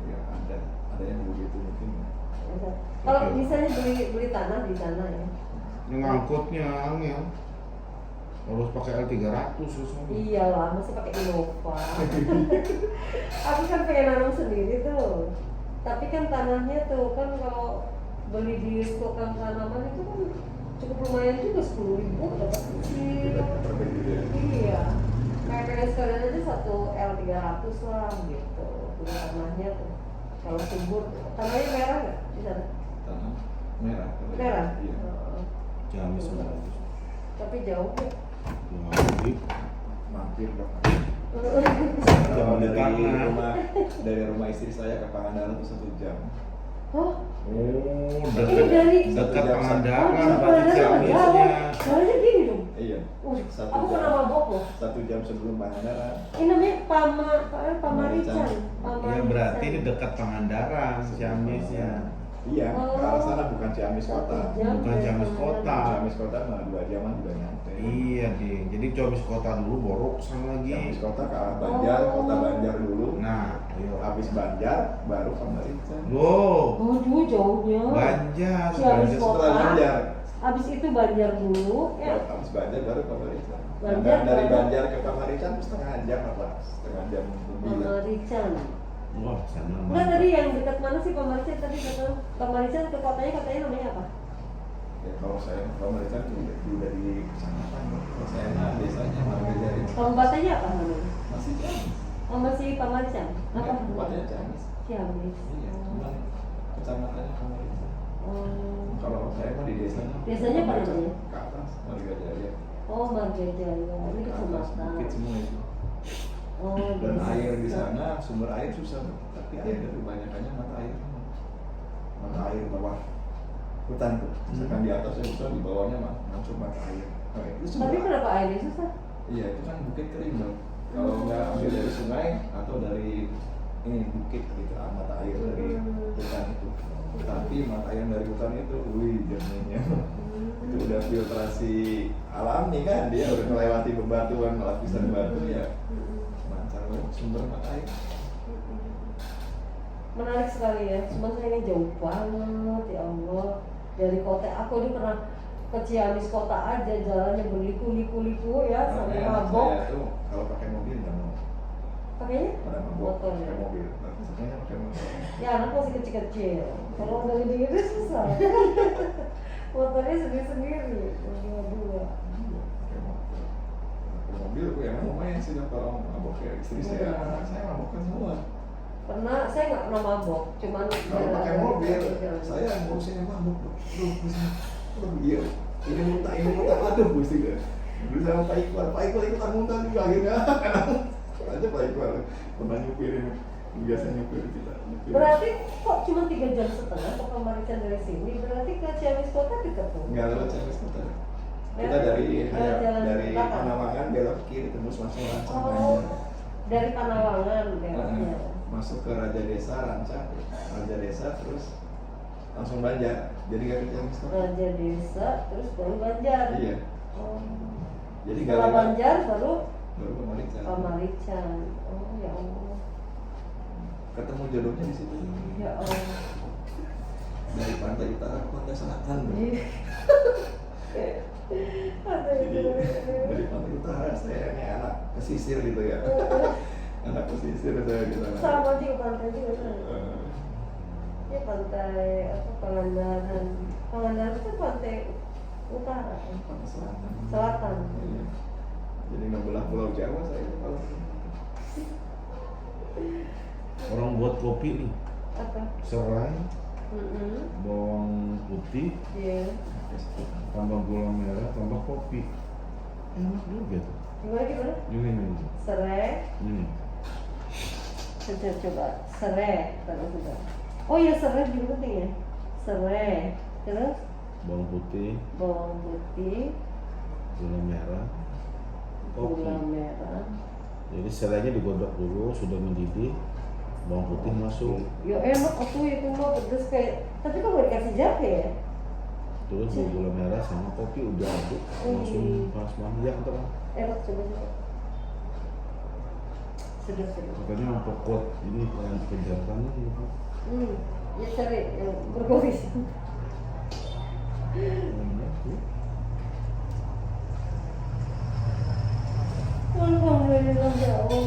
Ya ada yang begitu mungkin. Kalau misalnya beli tanah di sana ya. Yang ngangkutnya angin. Harus pakai L300 susah. Iyalah, masih pakai Innova. Aku kan pengen nanam sendiri tuh. Tapi kan tanahnya tuh kan kalau beli di tukang tanaman itu kan cukup lumayan juga, 10.000 dapat kecil. Iya. Kayak pengen sekalian aja 1 L300 lah gitu. Beli tanahnya tuh. Kalau subur, tanahnya merah nggak di sana? Tanah merah. Merah. Iya. Ciamis Tapi jauh ya. Mampir dok. Jam di tanah. Dari rumah istri saya ke Pangandaran itu 1 jam. Oh, Oh, dari- dekat Satu jam. Pangandaran berarti Ciamisnya. Jalannya gini dong. Iya. Satu Aku jam. pernah mabok loh. 1 jam sebelum Pangandaran. Ini namanya Pamarican. Ya berarti ini dekat Pangandaran, Ciamisnya. Iya, ke arah sana bukan Ciamis kota. Bukan Ciamis kota. Ciamis kota mah 2 jaman juga nyampe. Iya deh, jadi Ciamis kota dulu baru kesana lagi. Ciamis kota ke arah Banjar, kota Banjar dulu. Nah, ayo. Habis Banjar baru Pamarican. Loh, Waduh, jauhnya. Banjar. Ciamis Banjar kota. setelah Banjar. Habis itu Banjar dulu, ya. Habis Banjar baru Pamarican. Banjar Dari baru- Banjar ke Pamarican setengah jam apa? Setengah jam lebih. Pamarican. Wah, sana Enggak, tadi yang dekat mana sih Pamarican tadi kata Pamarican ke katanya namanya apa? Ya, kalau saya Pamarican itu udah di kecamatan. Kalau saya mah desanya Margajari. Kabupatennya apa namanya? Masih Ciamis. Oh, masih Pamarican. Apa? Tempatnya Ciamis. Ciamis. Iya, cuman kecamatannya Pamarican. Oh. Kalau saya mah di desanya. Desanya apa Pamarican. namanya? Ke atas Margajari. Oh, Margajaya. Ini Ke atas kecamatan. bukit semua itu. Oh, Dan desa. air di sana, sumber air susah, tapi air dari banyakannya mata air. Mata air bawah hutan tuh. Misalkan di atasnya susah, di bawahnya mah langsung mata air. Nah, itu sumber Tapi air. kenapa airnya susah? Iya, itu kan bukit kering dong. Kalau nggak ambil dari sungai atau dari ini bukit gitu, mata air dari hutan itu. Tapi mata air dari hutan itu, wih jernihnya. Itu udah filtrasi alami kan, dia udah melewati bebatuan, lapisan batu ya. Lancar banget sumber mata air. Menarik sekali ya, cuma sayangnya jauh banget ya Allah. Dari kota, aku ini pernah ke Ciamis kota aja, jalannya berliku-liku ya, sampai Makanya mabok. saya tuh kalau pakai mobil nggak mau. Pakainya Pada mabok motor pakai ya. mobil. Tapi sebenarnya pakai motor. Ya anak masih kecil-kecil. Kalau udah gede-gede susah. Motornya sendiri-sendiri. Dua-dua. Pakai motor. Pakai mobil gue emang lumayan sih dong kalau mabok ya istri saya, anak saya mabok kan semua. Pernah, saya nggak pernah mabok, cuman Kalau pakai mobil, saya ngurusin yang mabok. Aduh, pusing. Aduh, iya. Ini muntah, aduh, pusing deh. Dulu sama Pak Iqbal ikutan muntah juga akhirnya. Aja Pak Iqbal pernah nyupirin, biasa nyupirin kita. Berarti kok cuma 3 jam setengah ke Pamarican dari sini? Berarti ke Ciamis kota dekat tuh? Nggak lewat Ciamis kota. Kita Lewat- dari lewat jalan dari belakang? Panawangan belok kiri tembus masuk Rancang Oh, Banjar. dari Panawangan beloknya. Masuk ke Raja Desa Rancang, Raja Desa terus langsung Banjar. Jadi nggak ke Ciamis kota. Raja Desa, terus baru Banjar. Iya. Oh. Jadi Setelah nggak lewat Banjar baru baru Pamarican. Pamarican. Oh ya Allah. Ketemu jodohnya di situ. Ya Allah. Dari pantai utara ke pantai selatan. Bro. Ih. Aduh, Jadi itu. dari pantai utara saya ini anak pesisir gitu ya. Anak pesisir saya kita. Sama juga pantai juga kan. Ya pantai apa Pangandaran. Pangandaran itu pantai utara kan? Pantai Selatan. Selatan. Iya. Jadi ngebelah Pulau Jawa saya kalau Orang buat kopi nih, Apa? serai, Mm-mm. bawang putih, Iya. tambah gula merah, tambah kopi. Enak juga tuh. Gimana? Ini. Serai. Ini. Coba serai kalau sudah. Oh iya serai juga penting ya. Serai. Terus Bawang putih, bawang putih, gula merah, kopi. gula merah. Jadi serainya digodok dulu, sudah mendidih, bawang putih masuk, Ya enak aku itu mah pedes kayak. Tapi kok nggak dikasih jahe ya? terus gula merah sama kopi udah aduk, langsung pas banget tuh. Enak coba. Sedap. Makanya memperkuat ini yang penjatannya gitu. Ya cari yang berkomis. Enak tuh. Alhamdulillah ya Allah.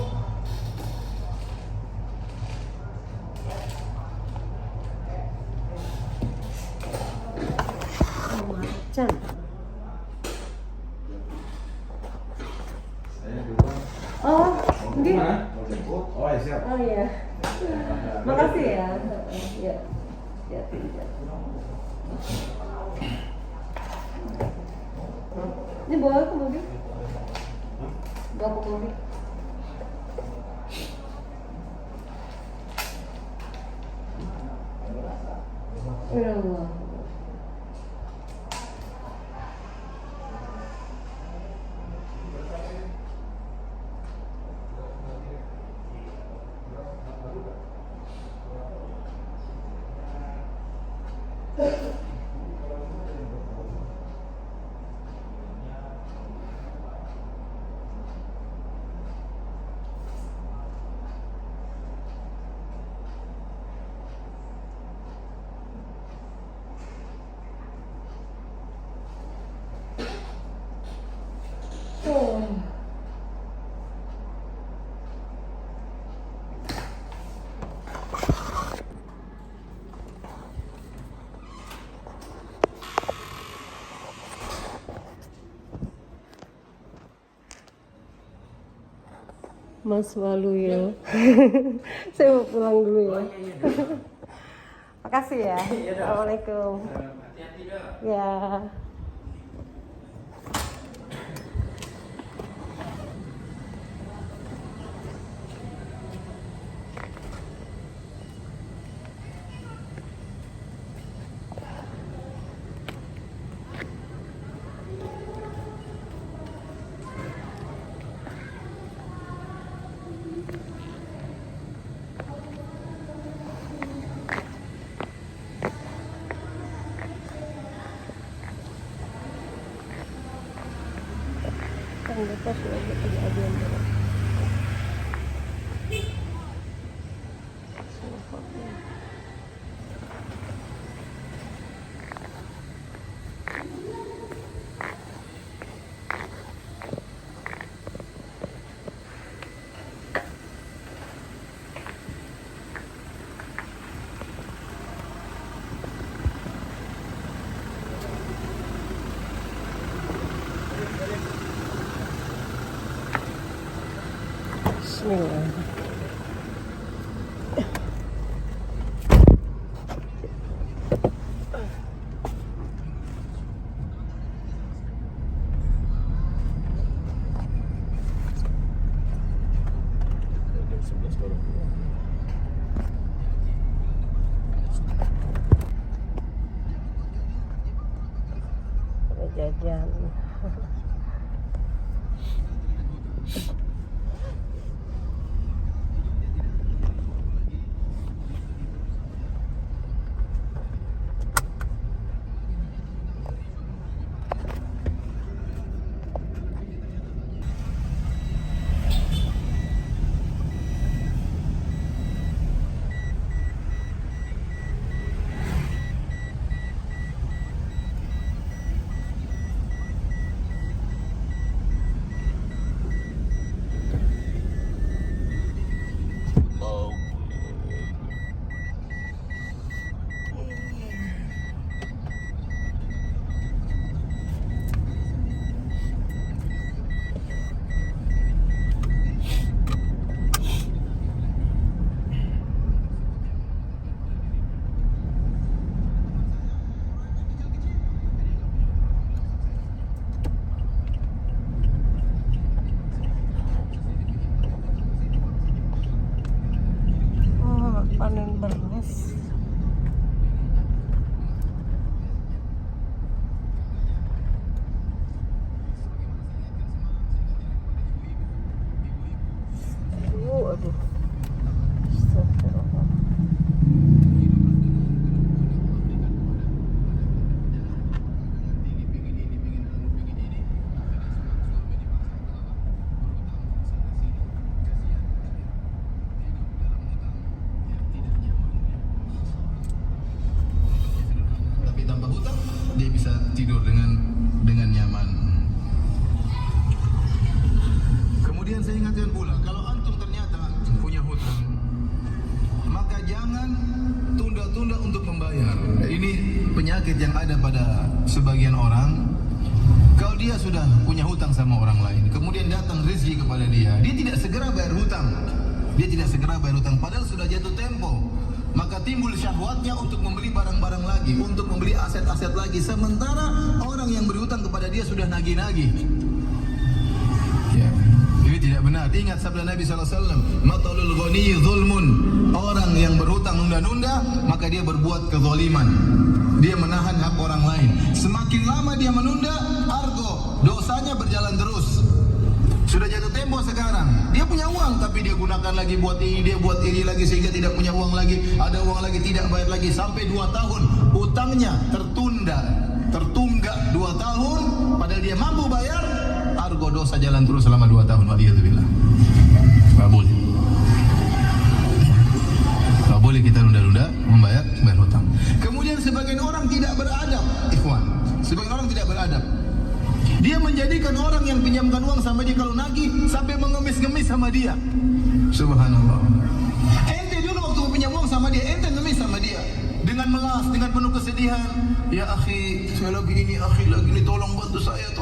Macan. saya dulu Oh, ini. mau jemput. Oh ya siap. Oh iya. Makasih ya. Ya. Ya, tidak. Ini bawa ke mobil? Bawa ke mobil? Ya Allah. Oh. Mas Walu ya. Saya mau pulang dulu ya. Makasih ya. Assalamualaikum. Hati-hati dah. Ya. Kita sudah kejadian dulu. Bismillah. Jam 11 baru keluar. Ada jajan. panen beras. Aduh. Astagfirullah. Tapi tanpa hutang dia bisa tidur dengan nyaman. Kemudian saya ingatkan pula, kalau antum ternyata punya hutang, maka jangan tunda-tunda untuk membayar. Ini penyakit yang ada pada sebagian orang. Kalau dia sudah punya hutang sama orang lain, kemudian datang rezeki kepada dia, dia tidak segera bayar hutang. Dia tidak segera bayar hutang, padahal sudah jatuh tempo. Maka timbul syahwatnya untuk membeli barang-barang lagi, untuk membeli aset-aset lagi. Sementara orang yang berhutang kepada dia sudah nagih-nagih. Ya, ini tidak benar. Ingat sabda Nabi SAW, matalul ghani zulmun. Orang yang berhutang nunda-nunda, maka dia berbuat kezaliman. Dia menahan hak orang lain. Semakin lama dia menunda, argo, dosanya berjalan terus. Sudah jatuh tempo sekarang. Dia punya uang tapi dia gunakan lagi buat ini, dia buat ini lagi sehingga tidak punya uang lagi. Ada uang lagi tidak bayar lagi sampai 2 tahun. Utangnya tertunggak 2 tahun padahal dia mampu bayar. Argo dosa jalan terus selama 2 tahun. Waliyadzubillah. Enggak boleh. Enggak boleh kita nunda-nunda membayar hutang. Kemudian sebagian orang tidak beradab, ikhwan. Sebagian orang tidak beradab. Dia menjadikan orang yang pinjamkan uang sama dia kalau nagih sampai mengemis-ngemis sama dia. Subhanallah. Ente dulu waktu pinjam uang sama dia, ente ngemis sama dia dengan melas, dengan penuh kesedihan. Ya akhi, saya lagi ini, tolong bantu saya.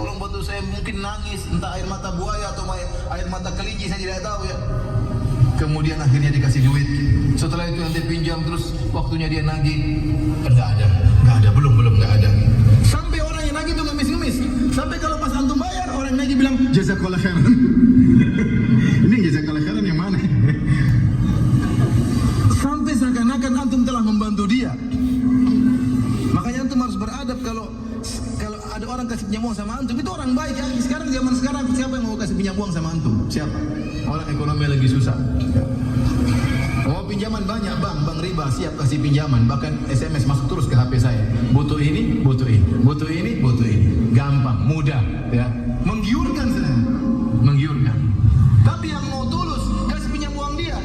Mungkin nangis, entah air mata buaya atau air mata kelinci, saya tidak tahu ya. Kemudian akhirnya dikasih duit. Setelah itu ente pinjam terus waktunya dia nagih, enggak ada, belum enggak ada. Sampai orang yang nagih itu ngemis-ngemis. Sampai kalau pas antum bayar, orang yang nagih bilang jazakallah khairan. Ini jazakallah khairan yang mana? Sampai seakan-akan antum telah membantu dia. Makanya antum harus beradab kalau ada orang kasih pinjam uang sama antum, itu orang baik ya. Zaman sekarang siapa yang mau kasih pinjam uang sama antum? Siapa? Orang ekonomi lagi susah. Oh pinjaman banyak bank riba siap kasih pinjaman, bahkan SMS masuk terus ke HP saya. Butuh ini, gampang, mudah, ya, menggiurkan sebenarnya, menggiurkan. Tapi yang mau tulus kasih pinjam uang dia,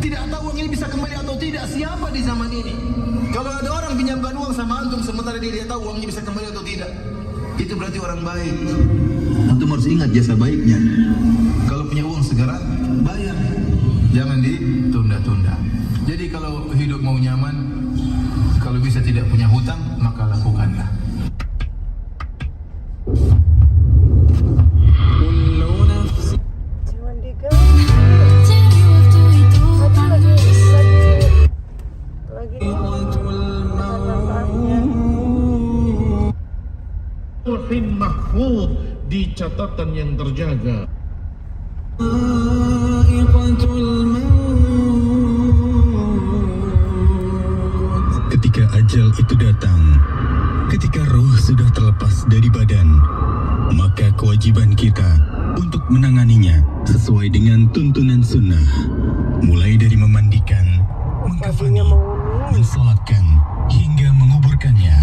tidak tahu uang ini bisa kembali atau tidak. Siapa di zaman ini? Kalau ada orang pinjamkan uang sama antum sementara dia tahu uangnya bisa kembali atau tidak, itu berarti orang baik. Antum harus ingat jasa baiknya. Kalau punya uang segera bayar, jangan ditunda-tunda. Jadi kalau hidup mau nyaman, kalau bisa tidak punya hutang, maka lakukanlah. Jangan diganti. Aku lagi Lauhin mahfud, di catatan yang terjaga. Ketika ajal itu datang, ketika roh sudah terlepas dari badan, maka kewajiban kita untuk menanganinya sesuai dengan tuntunan sunnah, mulai dari memandikan, mengkafani, mensolatkan, hingga menguburkannya.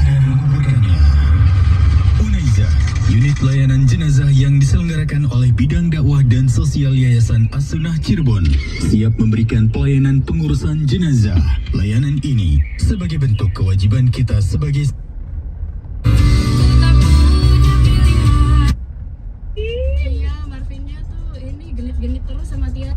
Unaiza, unit layanan jenazah yang diselenggarakan oleh Bidang Dakwah dan Sosial Yayasan As-Sunnah Cirebon, siap memberikan pelayanan pengurusan jenazah. Layanan ini sebagai bentuk kewajiban kita sebagai Iya, Marvinnya tuh ini genit-genit terus sama dia.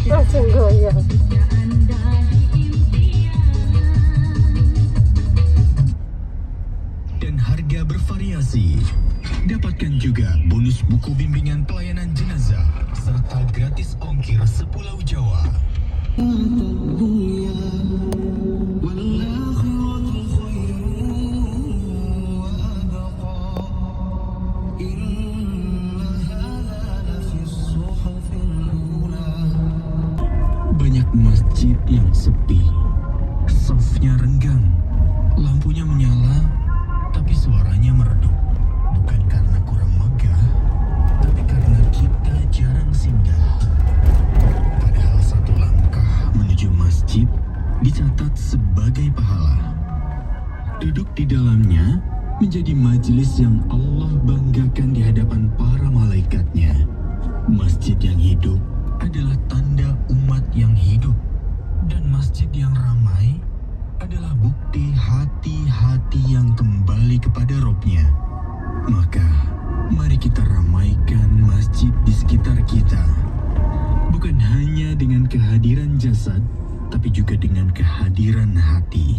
Langsung goyang. dan harga bervariasi. Dapatkan juga bonus buku bimbingan pelayanan jenazah serta gratis ongkir sepulau Jawa. Banyak masjid yang sepi, safnya renggang, lampunya menyala, tapi suaranya meredup. Bukan karena kurang megah, tapi karena kita jarang singgah. Padahal satu langkah menuju masjid dicatat sebagai pahala. Duduk di dalamnya menjadi majelis yang Allah banggakan di hadapan para malaikatnya. Masjid yang hidup adalah tanda umat yang hidup, dan masjid yang ramai adalah bukti hati-hati yang kembali kepada Robnya. Maka mari kita ramaikan masjid di sekitar kita, bukan hanya dengan kehadiran jasad, tapi juga dengan kehadiran hati.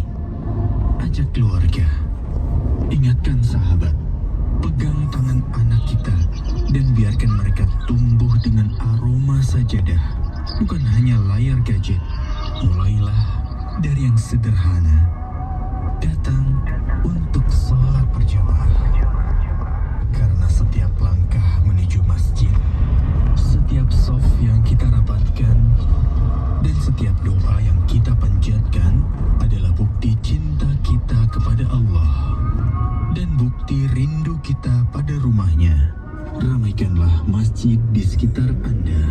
Ajak keluarga, ingatkan sahabat, pegang tangan anak kita, dan biarkan mereka tumbuh dengan aroma sajadah, bukan hanya layar gadget. Mulailah dari yang sederhana, datang untuk sholat berjamaah. Karena setiap langkah menuju masjid, setiap shaf yang kita rapatkan, dan setiap doa yang kita panjatkan adalah bukti cinta kita kepada Allah dan bukti rindu kita pada rumahnya. Ramaikanlah masjid di sekitar Anda.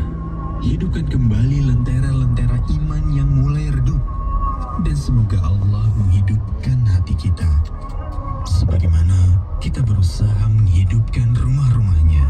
Hidupkan kembali lentera-lentera iman yang mulai redup. Dan semoga Allah menghidupkan hati kita, sebagaimana kita berusaha menghidupkan rumah-rumahnya.